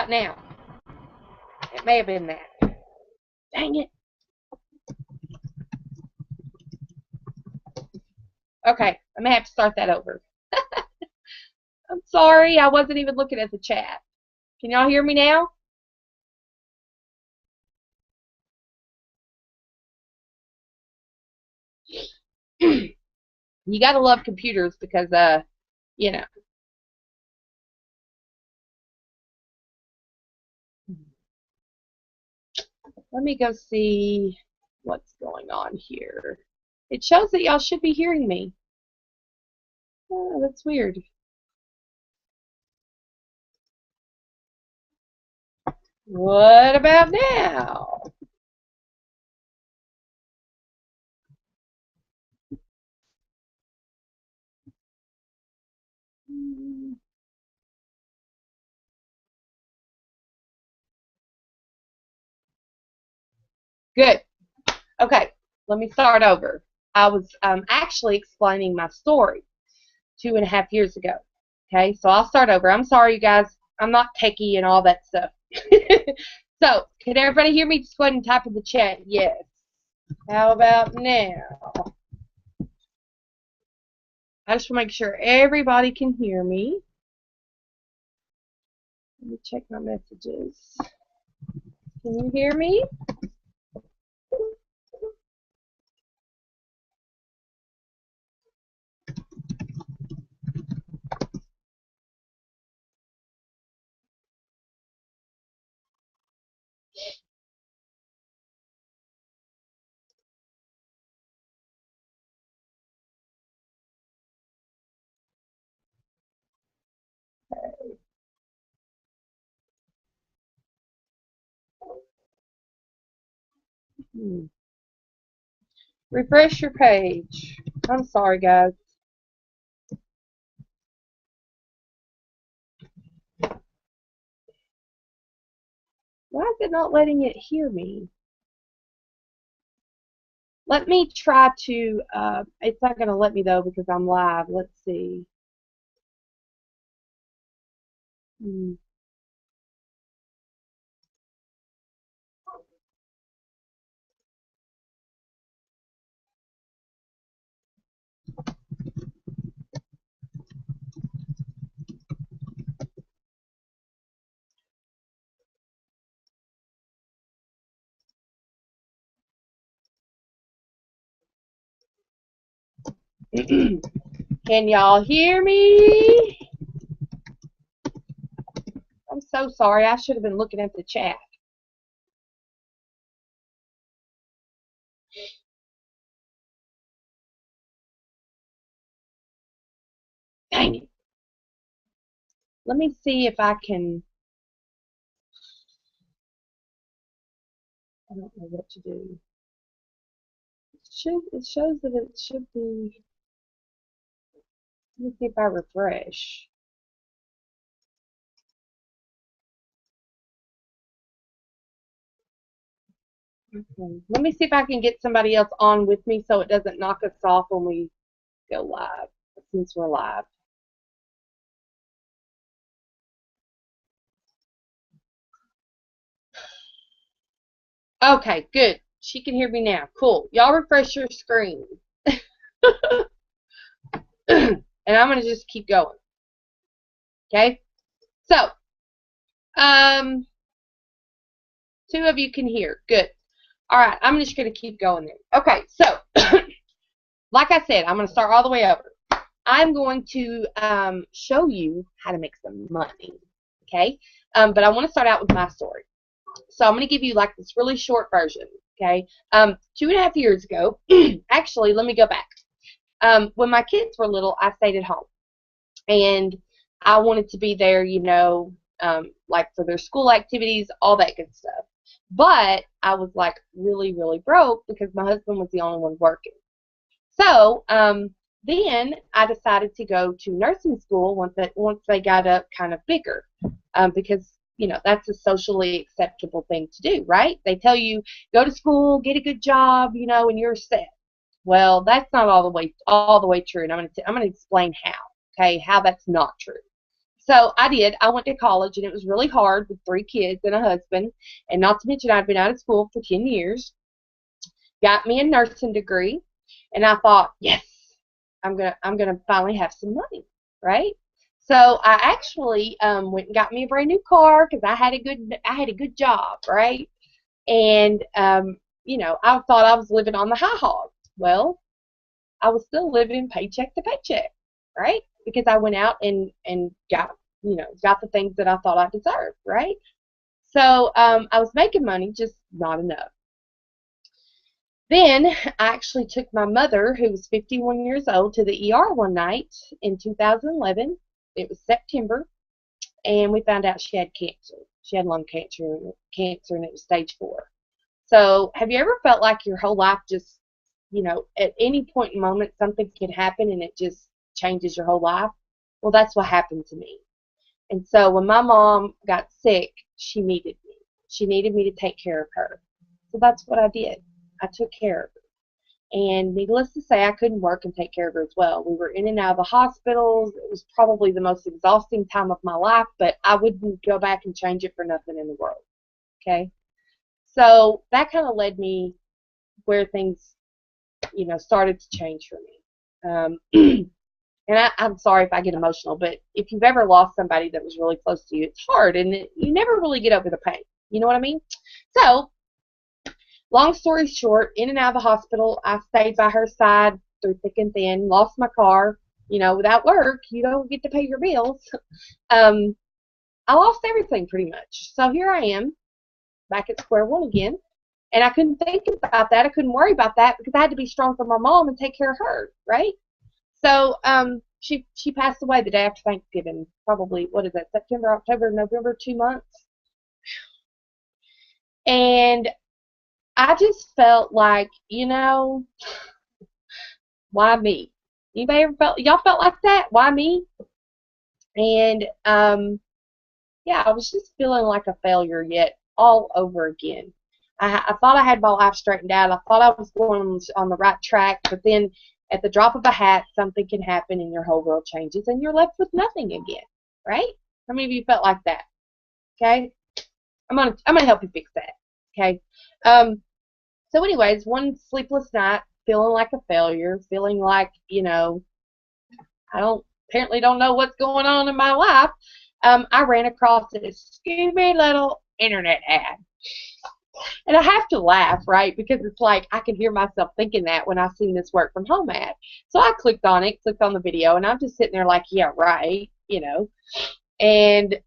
about now? It may have been that. Dang it. Okay, I may have to start that over. I'm sorry, I wasn't even looking at the chat. Can y'all hear me now? You gotta love computers because, you know. Let me go see what's going on here. It shows that y'all should be hearing me. Oh, that's weird. What about now? Good. Okay, let me start over. I was actually explaining my story 2.5 years ago. Okay, so I'll start over. I'm sorry, you guys. I'm not techie and all that stuff. So, can everybody hear me? Just go ahead and type in the chat. Yes. How about now? I just want to make sure everybody can hear me. Let me check my messages. Can you hear me? Refresh your page. I'm sorry, guys. Why is it not letting it hear me? Let me try to, it's not going to let me though because I'm live. Let's see. Can y'all hear me? I'm so sorry. I should have been looking at the chat. Dang it. Let me see if I can. I don't know what to do. It shows that it should be. Let me see if I refresh. Okay. Let me see if I can get somebody else on with me so it doesn't knock us off when we go live, since we're live. Okay, good. She can hear me now. Cool. Y'all refresh your screen. And I'm going to just keep going. Okay? So, two of you can hear. Good. All right, I'm just going to keep going then. Okay, so, like I said, I'm going to start all the way over. I'm going to show you how to make some money. Okay? But I want to start out with my story. So I'm going to give you like this really short version. Okay? 2.5 years ago, actually, let me go back. When my kids were little, I stayed at home. And I wanted to be there, you know, like for their school activities, all that good stuff. But I was like really, really broke because my husband was the only one working. So then I decided to go to nursing school once they got up kind of bigger, because you know that's a socially acceptable thing to do, right? They tell you go to school, get a good job, you know, and you're set. Well, that's not all the way true, and I'm gonna explain how. Okay, how that's not true. So I did. I went to college, and it was really hard with 3 kids and a husband, and not to mention I'd been out of school for 10 years. Got me a nursing degree, and I thought, yes, I'm gonna finally have some money, right? So I actually went and got me a brand new car because I had a good job, right? And I thought I was living on the high hog. Well, I was still living paycheck to paycheck, right? Because I went out and got the things that I thought I deserved, right? So I was making money, just not enough. Then I actually took my mother, who was 51 years old, to the ER one night in 2011. It was September, and we found out she had cancer. She had lung cancer, and it was stage 4. So, have you ever felt like your whole life just, at any point in moment, something can happen and it just changes your whole life? Well, that's what happened to me. And so, when my mom got sick, she needed me. She needed me to take care of her. So, that's what I did. I took care of her. And needless to say, I couldn't work and take care of her as well. We were in and out of the hospitals. It was probably the most exhausting time of my life, but I wouldn't go back and change it for nothing in the world. Okay? So that kind of led me where things, started to change for me. And I'm sorry if I get emotional, but if you've ever lost somebody that was really close to you, it's hard, and you never really get over the pain. You know what I mean? So, long story short, in and out of the hospital, I stayed by her side through thick and thin, lost my car. Without work, you don't get to pay your bills. I lost everything pretty much. So here I am, back at square one again. And I couldn't think about that. I couldn't worry about that because I had to be strong for my mom and take care of her, right? So she passed away the day after Thanksgiving. Probably, what is that, September, October, November, 2 months. And I just felt like, why me? Y'all felt like that? Why me? And yeah, I was just feeling like a failure yet all over again. I thought I had my life straightened out. I thought I was going on the right track, but then at the drop of a hat, something can happen and your whole world changes and you're left with nothing again, right? How many of you felt like that? Okay, I'm gonna help you fix that. Okay. So anyways, one sleepless night, feeling like a failure, feeling like, I apparently don't know what's going on in my life. I ran across this scooby little internet ad. And I have to laugh, right? Because it's like I can hear myself thinking that when I seen this work from home ad. So I clicked on the video, and I'm just sitting there like, yeah, right, And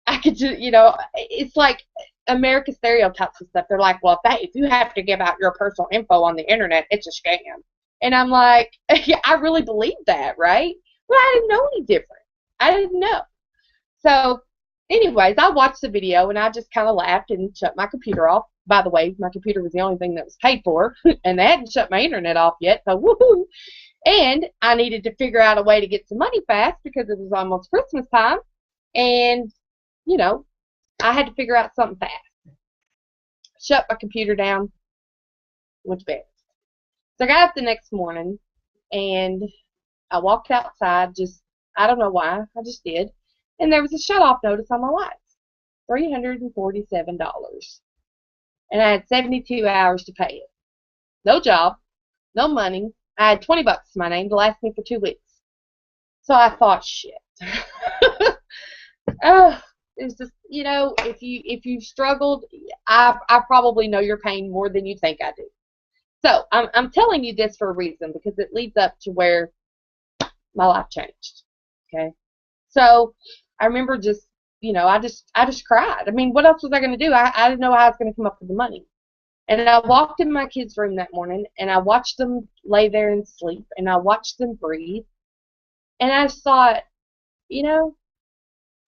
I could just, it's like America stereotypes and stuff. They're like, well, if you have to give out your personal info on the internet, it's a scam. And I'm like, yeah, I really believe that, right? But I didn't know any different. I didn't know. So, anyways, I watched the video and I just kind of laughed and shut my computer off. By the way, my computer was the only thing that was paid for, and they hadn't shut my internet off yet, so woohoo! And I needed to figure out a way to get some money fast because it was almost Christmas time, and I had to figure out something fast. Shut my computer down, went to bed. So I got up the next morning and I walked outside. I don't know why, I just did. And there was a shut-off notice on my lights, $347. And I had 72 hours to pay it. No job, no money. I had 20 bucks to my name to last me for 2 weeks. So I thought, shit. It's just, if you struggled, I probably know your pain more than you think I do. So I'm telling you this for a reason, because it leads up to where my life changed. Okay. So I remember just, I just cried. I mean, what else was I going to do? I didn't know how I was going to come up with the money. And I walked in my kids' room that morning, and I watched them lay there and sleep, and I watched them breathe. And I just thought,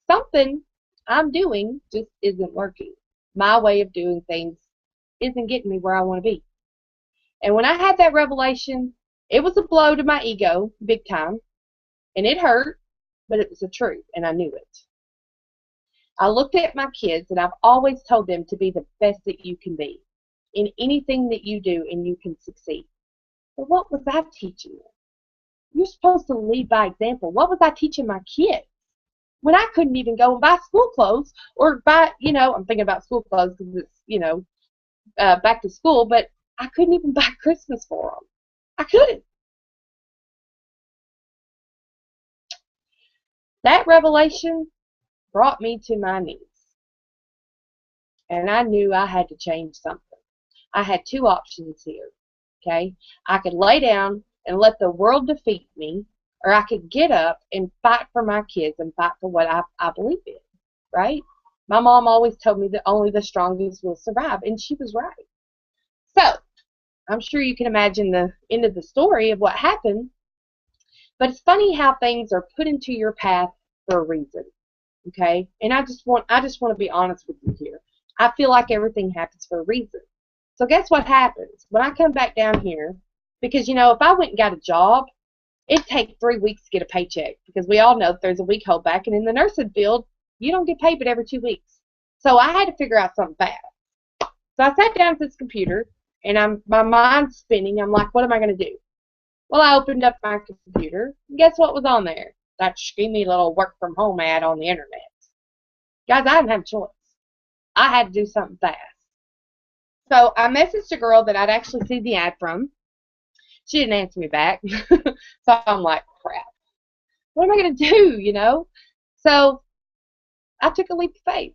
something I'm doing just isn't working. My way of doing things isn't getting me where I want to be. And when I had that revelation, it was a blow to my ego, big time. And it hurt, but it was the truth, and I knew it. I looked at my kids, and I've always told them to be the best that you can be in anything that you do, and you can succeed. But what was I teaching them? You're supposed to lead by example. What was I teaching my kids? when I couldn't even go and buy school clothes or buy, you know, I'm thinking about school clothes because it's, you know, back to school, but I couldn't even buy Christmas for them. I couldn't. That revelation brought me to my knees, and I knew I had to change something. I had two options here, okay? I could lay down and let the world defeat me, or I could get up and fight for my kids and fight for what I believe in, right? My mom always told me that only the strongest will survive, and she was right. So, I'm sure you can imagine the end of the story of what happened, but it's funny how things are put into your path for a reason, okay? And I just want to be honest with you here. I feel like everything happens for a reason. So guess what happens? When I come back down here, because, you know, if I went and got a job, it'd take 3 weeks to get a paycheck, because we all know that there's a week holdback, and in the nursing field, you don't get paid but every 2 weeks. So I had to figure out something fast. So I sat down at this computer, and my mind's spinning. I'm like, what am I going to do? Well, I opened up my computer, and guess what was on there? That schemy little work from home ad on the internet. Guys, I didn't have a choice. I had to do something fast. So I messaged a girl that I'd actually seen the ad from. She didn't answer me back. So I'm like, crap. What am I going to do, you know? So I took a leap of faith.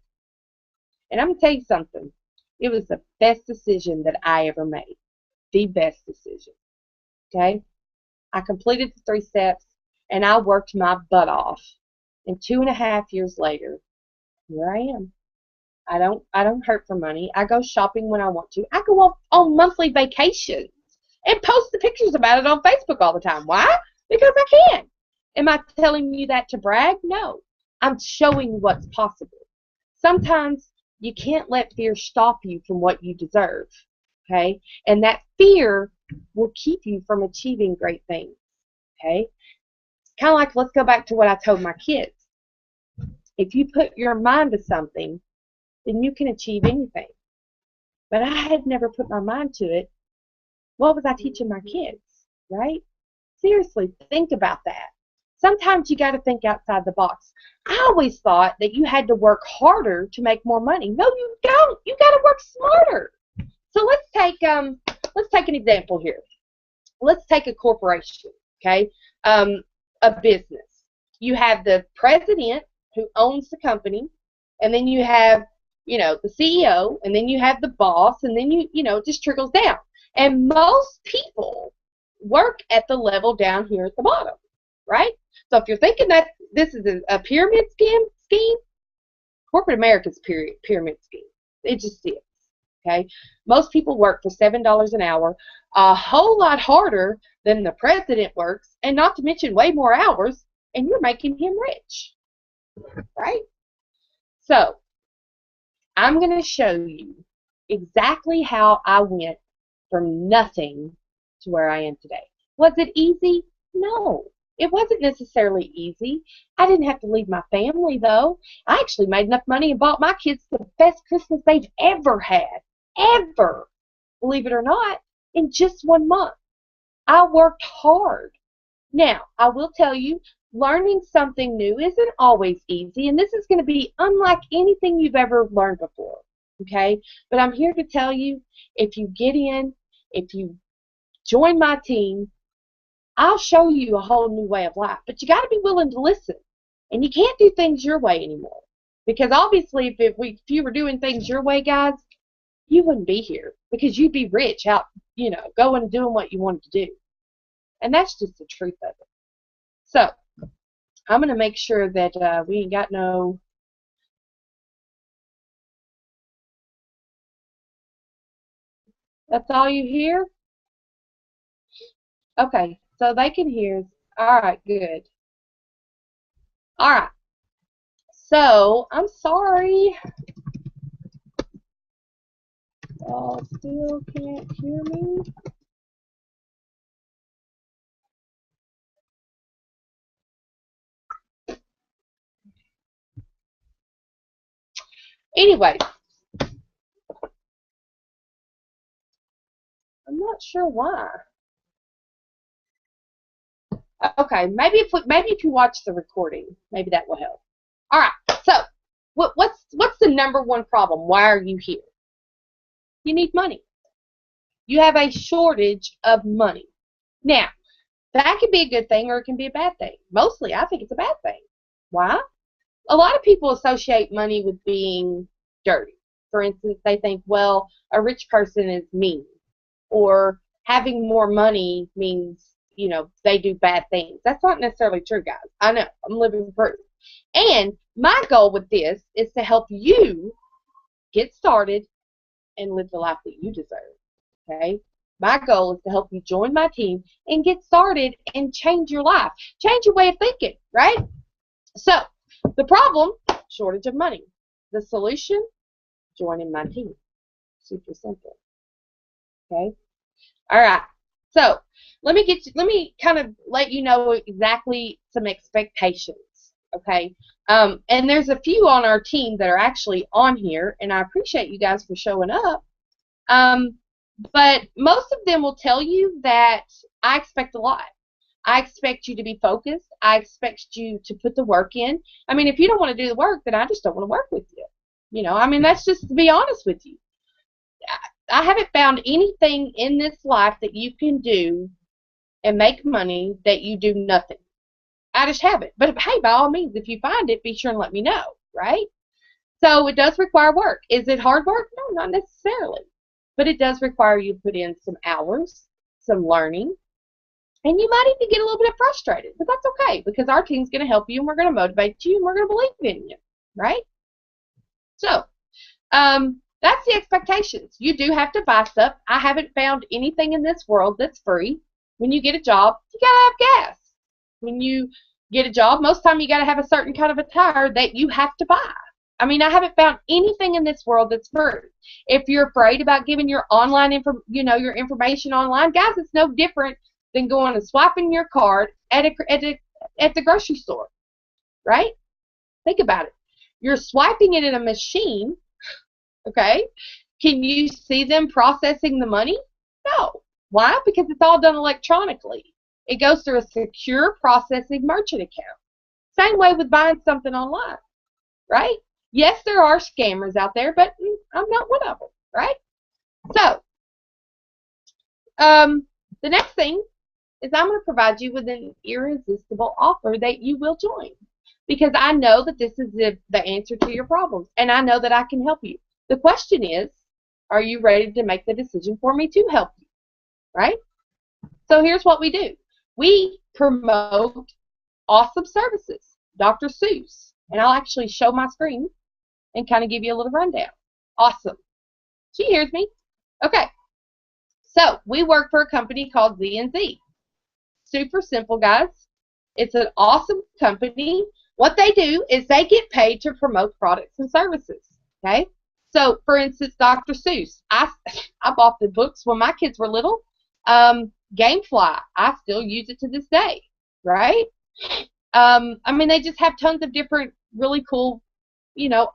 And I'm going to tell you something. It was the best decision that I ever made. The best decision. Okay? I completed the 3 steps, and I worked my butt off. And 2.5 years later, here I am. I don't hurt for money. I go shopping when I want to. I go on monthly vacations and post the pictures about it on Facebook all the time. Why? Because I can. Am I telling you that to brag? No. I'm showing what's possible. Sometimes you can't let fear stop you from what you deserve. Okay? And that fear will keep you from achieving great things. Okay? Kind of like, let's go back to what I told my kids. If you put your mind to something, then you can achieve anything. But I had never put my mind to it. What was I teaching my kids, right? Seriously, think about that. Sometimes you got to think outside the box. I always thought that you had to work harder to make more money. No, you don't. You got to work smarter. So let's take an example here. Let's take a corporation, okay? A business. You have the president who owns the company, and then you have, you know, the CEO, and then you have the boss, and then you know, it just trickles down. And most people work at the level down here at the bottom, right? So if you're thinking that this is a pyramid scheme, corporate America's pyramid scheme. It just is, okay? Most people work for $7 an hour, a whole lot harder than the president works, and not to mention way more hours, and you're making him rich, right? So I'm going to show you exactly how I went from nothing to where I am today. Was it easy? No. It wasn't necessarily easy. I didn't have to leave my family, though. I actually made enough money and bought my kids the best Christmas they've ever had. Ever. Believe it or not, in just 1 month. I worked hard. Now, I will tell you, learning something new isn't always easy, and this is going to be unlike anything you've ever learned before, okay? But I'm here to tell you, if you get in, if you join my team, I'll show you a whole new way of life. But you got to be willing to listen, and you can't do things your way anymore. Because obviously, if you were doing things your way, guys, you wouldn't be here, because you'd be rich out, you know, going and doing what you wanted to do. And that's just the truth of it. So, I'm going to make sure that we ain't got no... That's all you hear? Okay, so they can hear. All right, good. All right. So, I'm sorry. Y'all still can't hear me? Anyway, I'm not sure why. Okay, maybe if you watch the recording, maybe that will help. All right. So what's the number one problem? Why are you here? You need money. You have a shortage of money. Now, that can be a good thing or it can be a bad thing. Mostly, I think it's a bad thing. Why? A lot of people associate money with being dirty. For instance, they think, well, a rich person is mean, or having more money means, they do bad things. That's not necessarily true, guys. I know. I'm living proof. And my goal with this is to help you get started and live the life that you deserve. Okay? My goal is to help you join my team and get started and change your life. Change your way of thinking, right? So, the problem, shortage of money. The solution, joining my team. Super simple. Okay? All right. So, let me kind of let you know exactly some expectations. Okay? And there's a few on our team that are actually on here, and I appreciate you guys for showing up. But most of them will tell you that I expect a lot. I expect you to be focused. I expect you to put the work in. I mean, if you don't want to do the work, then I just don't want to work with you. That's just to be honest with you. I haven't found anything in this life that you can do and make money that you do nothing. I just haven't. But hey, by all means, if you find it, be sure and let me know, right? So it does require work. Is it hard work? No, not necessarily. But it does require you to put in some hours, some learning, and you might even get a little bit frustrated. But that's okay, because our team's going to help you, and we're going to motivate you, and we're going to believe in you, right? So, that's the expectations. You do have to buy stuff. I haven't found anything in this world that's free. When you get a job, you got to have gas. When you get a job, most of the time you got to have a certain kind of attire that you have to buy. I haven't found anything in this world that's free. If you're afraid about giving your online your information online, guys, it's no different than going and swiping your card at the grocery store, right? Think about it. You're swiping it in a machine, okay? Can you see them processing the money? No. Why? Because it's all done electronically. It goes through a secure processing merchant account. Same way with buying something online, right? Yes, there are scammers out there, but I'm not one of them, right? So, the next thing is I'm going to provide you with an irresistible offer that you will join, because I know that this is the answer to your problems, and I know that I can help you. The question is, are you ready to make the decision for me to help you, right? So here's what we do. We promote awesome services, Dr. Seuss, and I'll actually show my screen and kind of give you a little rundown. Awesome. She hears me. Okay. So, we work for a company called Z&Z. Super simple, guys. It's an awesome company. What they do is they get paid to promote products and services. Okay? So, for instance, Dr. Seuss. I bought the books when my kids were little. Gamefly. I still use it to this day. Right? They just have tons of different really cool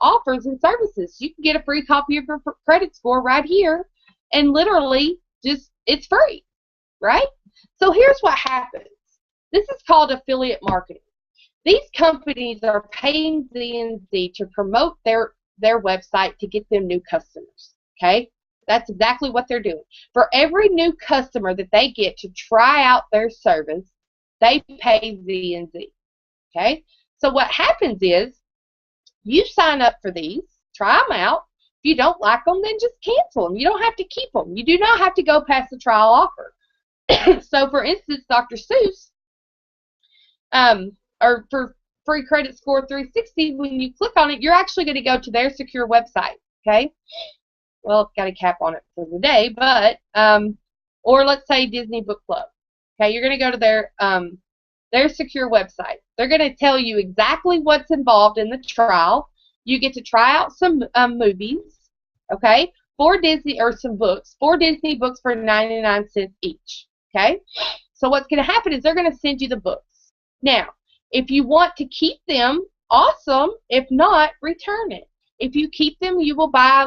offers and services. You can get a free copy of your credit score right here, and literally it's free, right? So here's what happens. This is called affiliate marketing. These companies are paying Z&Z to promote their website to get them new customers, okay? That's exactly what they're doing. For every new customer that they get to try out their service, they pay Z&Z, okay? So what happens is, you sign up for these, try them out. If you don't like them, then just cancel them. You don't have to keep them. You do not have to go past the trial offer. So, for instance, Dr. Seuss, or for Free Credit Score 360, when you click on it, you're actually going to go to their secure website, okay? Well, it's got a cap on it for the day, but, or let's say Disney Book Club. Okay, you're going to go to their secure website. They're going to tell you exactly what's involved in the trial. You get to try out some movies, okay, some books, 4 Disney books for 99 cents each, okay? So what's going to happen is they're going to send you the books. Now, if you want to keep them, awesome. If not, return it. If you keep them, you will buy,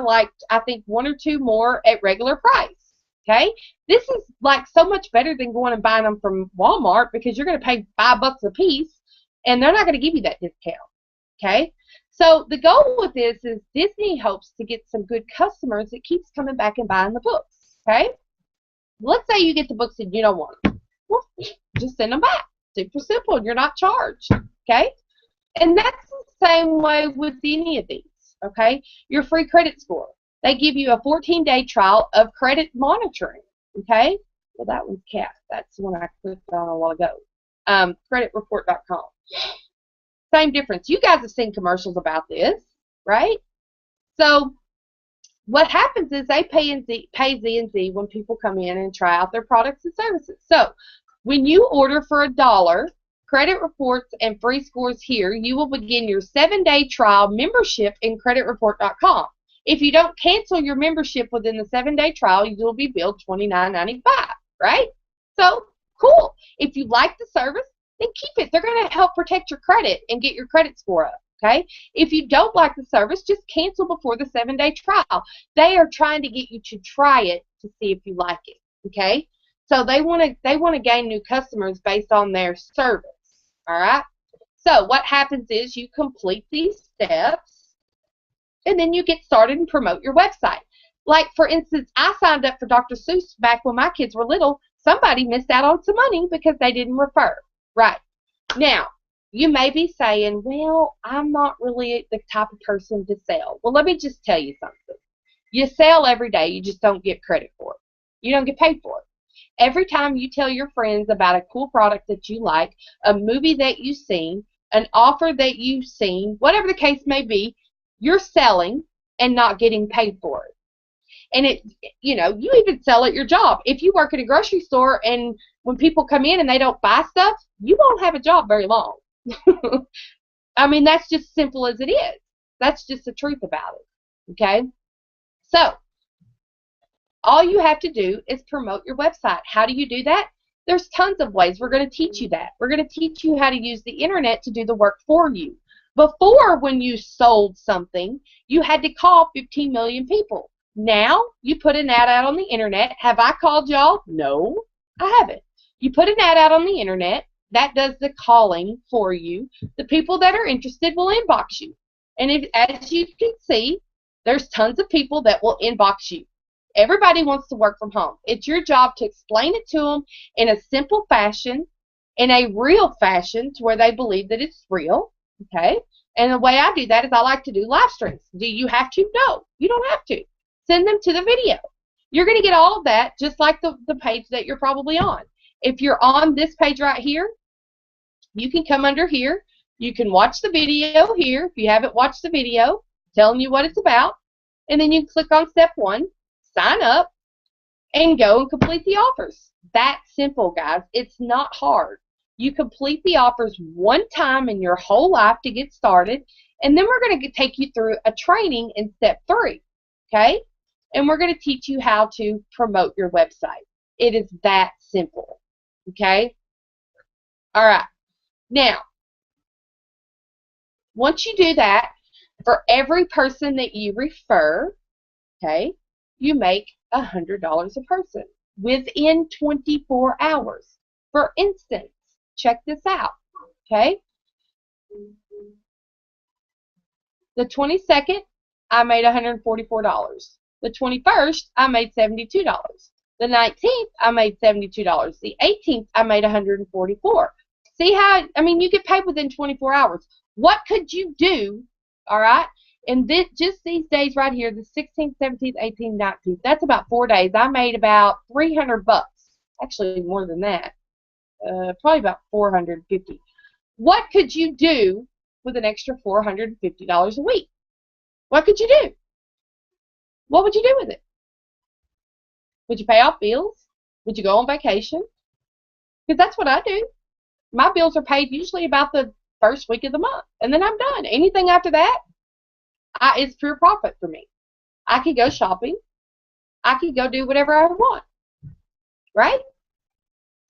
I think 1 or 2 more at regular price. Okay, this is so much better than going and buying them from Walmart, because you're going to pay $5 a piece, and they're not going to give you that discount. Okay, So the goal with this is Disney hopes to get some good customers that keeps coming back and buying the books. Okay? Let's say you get the books and you don't want them. Well, just send them back. Super simple. You're not charged. Okay? And that's the same way with any of these. Okay? Your free credit score. They give you a 14-day trial of credit monitoring. Okay? Well, that one's CAT. That's the one I clicked on a while ago. Creditreport.com. Same difference. You guys have seen commercials about this, right? So what happens is they pay Z&Z when people come in and try out their products and services. So when you order for $1, credit reports and free scores here, you will begin your 7-day trial membership in creditreport.com. If you don't cancel your membership within the 7-day trial, you will be billed $29.95, right? So, cool. If you like the service, then keep it. They're going to help protect your credit and get your credit score up, okay? If you don't like the service, just cancel before the 7-day trial. They are trying to get you to try it to see if you like it, okay? So they want to gain new customers based on their service, all right? So what happens is you complete these steps, and then you get started and promote your website. Like, for instance, I signed up for Dr. Seuss back when my kids were little. Somebody missed out on some money because they didn't refer. Right. Now, you may be saying, well, I'm not really the type of person to sell. Well, let me just tell you something. You sell every day. You just don't get credit for it. You don't get paid for it. Every time you tell your friends about a cool product that you like, a movie that you've seen, an offer that you've seen, whatever the case may be, you're selling and not getting paid for it. And you even sell at your job. If you work at a grocery store and when people come in and they don't buy stuff, you won't have a job very long. I mean, that's just simple as it is. That's just the truth about it. Okay? So, all you have to do is promote your website. How do you do that? There's tons of ways. We're going to teach you that. We're going to teach you how to use the internet to do the work for you. Before, when you sold something, you had to call 15 million people. Now, you put an ad out on the internet. Have I called y'all? No, I haven't. You put an ad out on the internet. That does the calling for you. The people that are interested will inbox you. And as you can see, there's tons of people that will inbox you. Everybody wants to work from home. It's your job to explain it to them in a simple fashion, in a real fashion, to where they believe that it's real. Okay? And the way I do that is I like to do live streams. Do you have to? No, you don't have to. Send them to the video. You're going to get all of that just like the page that you're probably on. If you're on this page right here, you can come under here. You can watch the video here if you haven't watched the video telling you what it's about. And then you click on step 1, sign up, and go and complete the offers. That's simple, guys. It's not hard. You complete the offers one time in your whole life to get started, and then we're going to take you through a training in step 3, okay? And we're going to teach you how to promote your website. It is that simple, okay? All right. Now, once you do that, for every person that you refer, okay, you make $100 a person within 24 hours. For instance, check this out, okay? The 22nd, I made $144. The 21st, I made $72. The 19th, I made $72. The 18th, I made $144. See how, I mean, you get paid within 24 hours. What could you do, all right, in just these days right here, the 16th, 17th, 18th, 19th, that's about 4 days. I made about $300. Actually, more than that. Probably about $450. What could you do with an extra $450 a week? What could you do? What would you do with it? Would you pay off bills? Would you go on vacation? Because that's what I do. My bills are paid usually about the first week of the month, and then I'm done. Anything after that, it's pure profit for me. I could go shopping. I could go do whatever I want, right?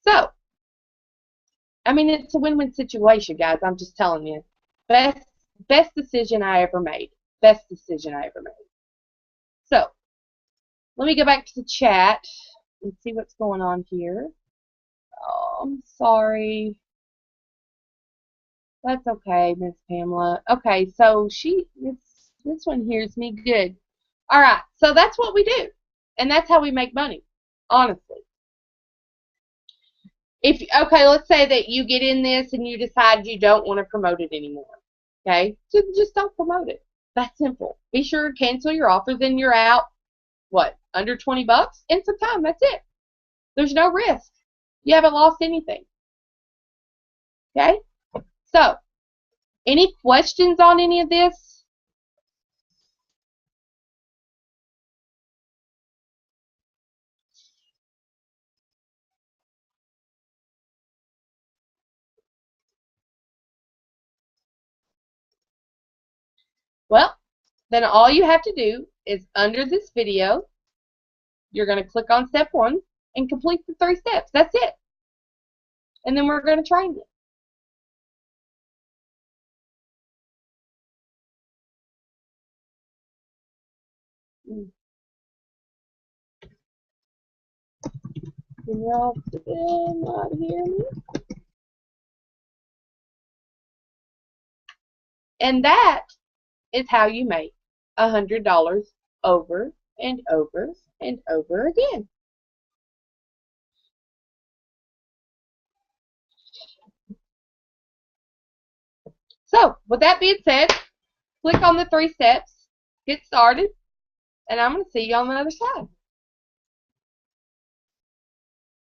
So, I mean, it's a win-win situation, guys. I'm just telling you. Best decision I ever made. Best decision I ever made. So, let me go back to the chat and see what's going on here. Oh, I'm sorry. That's okay, Miss Pamela. Okay, so this one hears me good. All right, so that's what we do, and that's how we make money, honestly. If okay, let's say that you get in this and you decide you don't want to promote it anymore. Okay, just don't promote it. That's simple. Be sure to cancel your offers, and you're out. What, under $20 in some time? That's it. There's no risk. You haven't lost anything. Okay. So, any questions on any of this? Well, then all you have to do is under this video, you're going to click on step 1 and complete the 3 steps. That's it. And then we're going to train you. Can y'all still not hear me? And that is how you make $100 over and over and over again. So, with that being said, click on the 3 steps, get started, and I'm going to see you on the other side.